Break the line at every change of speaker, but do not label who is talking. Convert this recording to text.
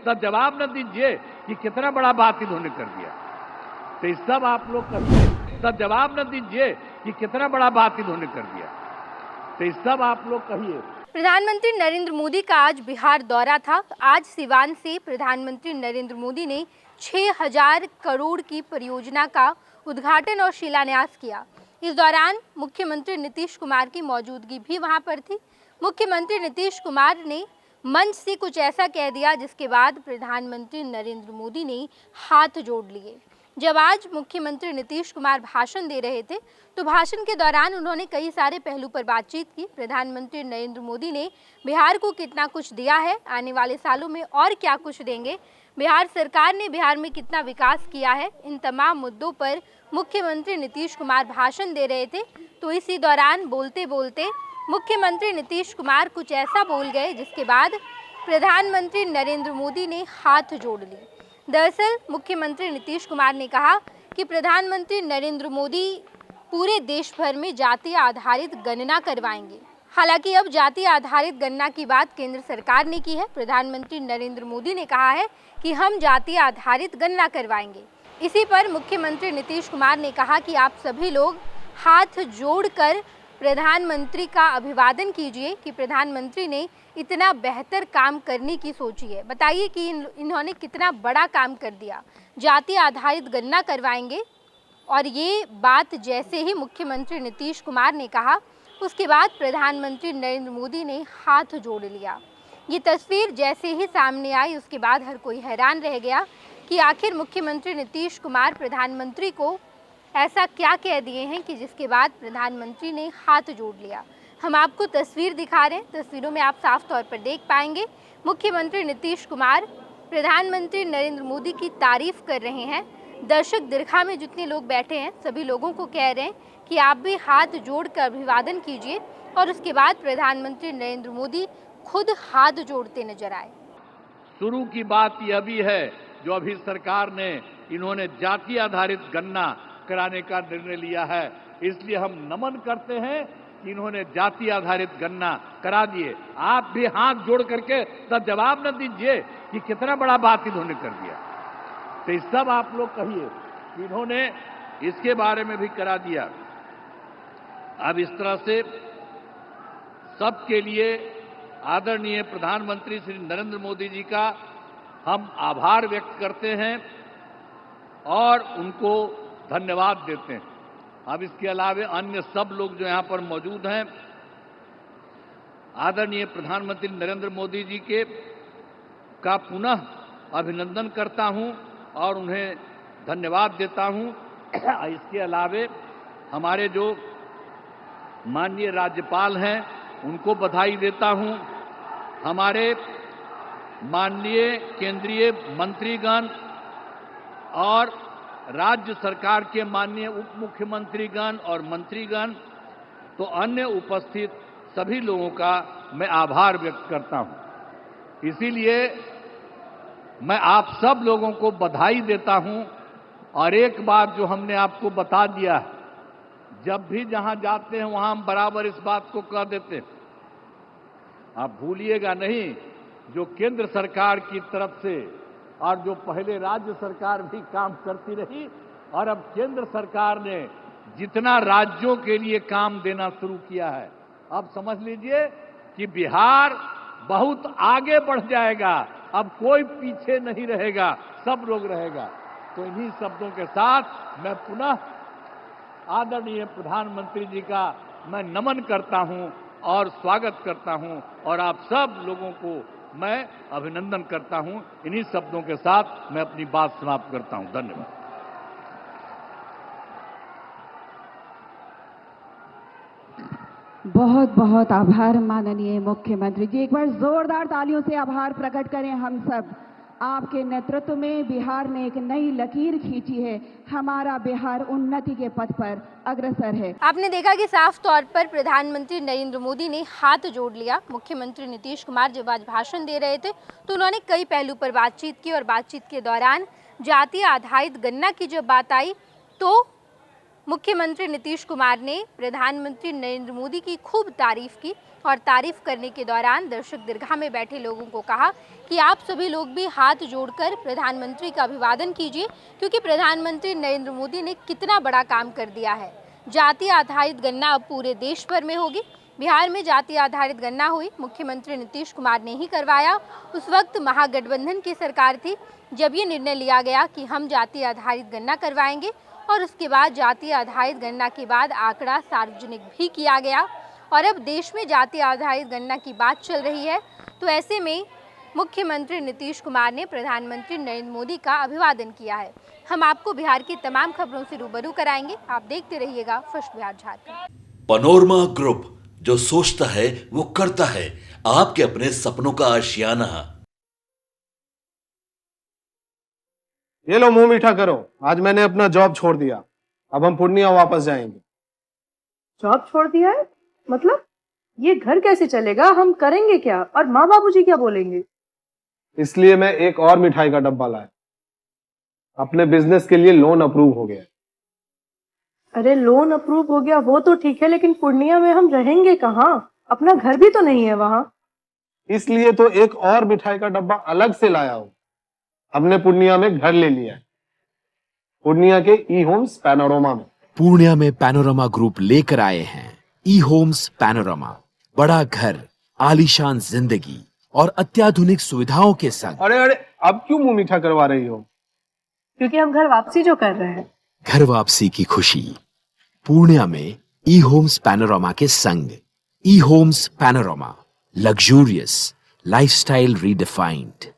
तब जवाब न दीजिए कि कितना बड़ा बात इन्होंने कर दिया। तो इस सब आप लोग कहिए, तब जवाब न दीजिए कि कितना बड़ा बात इन्होंने कर दिया। तो इस सब आप लोग कहिए।
प्रधानमंत्री नरेंद्र मोदी का आज बिहार दौरा था। आज सिवान से प्रधानमंत्री नरेंद्र मोदी ने 6000 करोड़ की परियोजना का उद्घाटन और शिलान्यास किया। इस दौरान मुख्यमंत्री नीतीश कुमार की मौजूदगी भी वहां पर थी। मुख्यमंत्री नीतीश कुमार ने मंच से कुछ ऐसा कह दिया जिसके बाद प्रधानमंत्री नरेंद्र मोदी ने हाथ जोड़ लिए। जब आज मुख्यमंत्री नीतीश कुमार भाषण दे रहे थे तो भाषण के दौरान उन्होंने कई सारे पहलू पर बातचीत की। प्रधानमंत्री नरेंद्र मोदी ने बिहार को कितना कुछ दिया है, आने वाले सालों में और क्या कुछ देंगे, बिहार सरकार ने बिहार में कितना विकास किया है, इन तमाम मुद्दों पर मुख्यमंत्री नीतीश कुमार भाषण दे रहे थे। तो इसी दौरान बोलते बोलते मुख्यमंत्री नीतीश कुमार कुछ ऐसा बोल गए जिसके बाद प्रधानमंत्री नरेंद्र मोदी ने हाथ जोड़ लिए। दरअसल मुख्यमंत्री नीतीश कुमार ने कहा कि प्रधानमंत्री नरेंद्र मोदी पूरे देश भर में जाति आधारित गणना करवाएंगे। हालांकि अब जाति आधारित गणना की बात केंद्र सरकार ने की है। प्रधानमंत्री नरेंद्र मोदी ने कहा है कि हम जाति आधारित गणना करवाएंगे। इसी पर मुख्यमंत्री नीतीश कुमार ने कहा कि आप सभी लोग हाथ जोड़कर प्रधानमंत्री का अभिवादन कीजिए कि प्रधानमंत्री ने इतना बेहतर काम करने की सोची है। बताइए कि इन्होंने कितना बड़ा काम कर दिया। जाति आधारित गणना करवाएंगे, और ये बात जैसे ही मुख्यमंत्री नीतीश कुमार ने कहा उसके बाद प्रधानमंत्री नरेंद्र मोदी ने हाथ जोड़ लिया। ये तस्वीर जैसे ही सामने आई उसके बाद हर कोई हैरान रह गया कि आखिर मुख्यमंत्री नीतीश कुमार प्रधानमंत्री को ऐसा क्या कह दिए हैं कि जिसके बाद प्रधानमंत्री ने हाथ जोड़ लिया। हम आपको तस्वीर दिखा रहे हैं। तस्वीरों में आप साफ तौर पर देख पाएंगे मुख्यमंत्री नीतीश कुमार प्रधानमंत्री नरेंद्र मोदी की तारीफ कर रहे हैं। दर्शक दीर्घा में जितने लोग बैठे हैं सभी लोगों को कह रहे हैं कि आप भी हाथ जोड़कर अभिवादन कीजिए, और उसके बाद प्रधानमंत्री नरेंद्र मोदी खुद हाथ जोड़ते नजर आए।
शुरू की बात यह भी है जो अभी सरकार ने इन्होंने जाति आधारित गणना कराने का निर्णय लिया है, इसलिए हम नमन करते हैं कि इन्होंने जाति आधारित गणना करा दिए। आप भी हाथ जोड़ करके तब जवाब न दीजिए कि कितना बड़ा बात इन्होंने कर दिया। तो इस सब आप लोग कहिए कि इन्होंने इसके बारे में भी करा दिया। अब इस तरह से सबके लिए आदरणीय प्रधानमंत्री श्री नरेंद्र मोदी जी का हम आभार व्यक्त करते हैं और उनको धन्यवाद देते हैं। अब इसके अलावा अन्य सब लोग जो यहाँ पर मौजूद हैं, आदरणीय प्रधानमंत्री नरेंद्र मोदी जी के का पुनः अभिनंदन करता हूं और उन्हें धन्यवाद देता हूं। इसके अलावा हमारे जो माननीय राज्यपाल हैं उनको बधाई देता हूं। हमारे माननीय केंद्रीय मंत्रीगण और राज्य सरकार के माननीय उप मुख्यमंत्रीगण और मंत्रीगण, तो अन्य उपस्थित सभी लोगों का मैं आभार व्यक्त करता हूं। इसीलिए मैं आप सब लोगों को बधाई देता हूं। और एक बात जो हमने आपको बता दिया है, जब भी जहां जाते हैं वहां हम बराबर इस बात को कह देते हैं, आप भूलिएगा नहीं, जो केंद्र सरकार की तरफ से और जो पहले राज्य सरकार भी काम करती रही, और अब केंद्र सरकार ने जितना राज्यों के लिए काम देना शुरू किया है, अब समझ लीजिए कि बिहार बहुत आगे बढ़ जाएगा। अब कोई पीछे नहीं रहेगा, सब लोग रहेगा। तो इन्हीं शब्दों के साथ मैं पुनः आदरणीय प्रधानमंत्री जी का मैं नमन करता हूं और स्वागत करता हूं, और आप सब लोगों को मैं अभिनंदन करता हूं। इन्हीं शब्दों के साथ मैं अपनी बात समाप्त करता हूं। धन्यवाद।
बहुत बहुत आभार माननीय मुख्यमंत्री जी। एक बार जोरदार तालियों से आभार प्रकट करें हम सब। आपके नेतृत्व में बिहार ने एक नई लकीर खींची है। हमारा बिहार उन्नति के पथ पर अग्रसर है।
आपने देखा कि साफ तौर पर प्रधानमंत्री नरेंद्र मोदी ने हाथ जोड़ लिया। मुख्यमंत्री नीतीश कुमार जब आज भाषण दे रहे थे तो उन्होंने कई पहलू पर बातचीत की, और बातचीत के दौरान जातीय आधारित गणना की जब बात आई तो मुख्यमंत्री नीतीश कुमार ने प्रधानमंत्री नरेंद्र मोदी की खूब तारीफ की और तारीफ करने के दौरान दर्शक दीर्घा में बैठे लोगों को कहा कि आप सभी लोग भी हाथ जोड़कर प्रधानमंत्री का अभिवादन कीजिए, क्योंकि प्रधानमंत्री नरेंद्र मोदी ने कितना बड़ा काम कर दिया है। जाति आधारित गणना अब पूरे देश भर में होगी। बिहार में जाति आधारित गणना हुई, मुख्यमंत्री नीतीश कुमार ने ही करवाया। उस वक्त महागठबंधन की सरकार थी जब ये निर्णय लिया गया कि हम जाति आधारित गणना करवाएंगे, और उसके बाद जाति आधारित गणना के बाद आंकड़ा सार्वजनिक भी किया गया और अब देश में जाति आधारित गणना की बात चल रही है। तो ऐसे में मुख्यमंत्री नीतीश कुमार ने प्रधानमंत्री नरेंद्र मोदी का अभिवादन किया है। हम आपको बिहार की तमाम खबरों से रूबरू कराएंगे। आप देखते रहिएगा first Bihar Jharkhand.
Panorama group, जो सोचता है वो करता है। आपके अपने सपनों का आशियाना।
ये लो मुंह मीठा करो, आज मैंने अपना जॉब छोड़ दिया। अब हम पूर्णिया वापस जाएंगे।
जॉब छोड़ दिया है? मतलब ये घर कैसे चलेगा? हम करेंगे क्या? और माँ बाबूजी क्या बोलेंगे?
इसलिए मैं एक और मिठाई का डब्बा लाया। अपने बिजनेस के लिए लोन अप्रूव हो गया।
अरे लोन अप्रूव हो गया वो तो ठीक है, लेकिन पूर्णिया में हम रहेंगे कहाँ? अपना घर भी तो नहीं है वहाँ।
इसलिए तो एक और मिठाई का डब्बा अलग से लाया हूँ। हमने पूर्णिया में घर ले लिया है, पूर्णिया के ई होम्स पैनोरमा में।
पूर्णिया में पैनोरमा ग्रुप लेकर आए हैं ई होम्स पैनोरमा। बड़ा घर, आलीशान जिंदगी और अत्याधुनिक सुविधाओं के संग।
अरे अब क्यों मुंह मीठा करवा रही हो?
क्योंकि हम घर वापसी जो कर रहे हैं।
घर वापसी की खुशी पूर्णिया में ई होम्स पैनोरमा के संग। ई Homes Panorama, luxurious lifestyle redefined.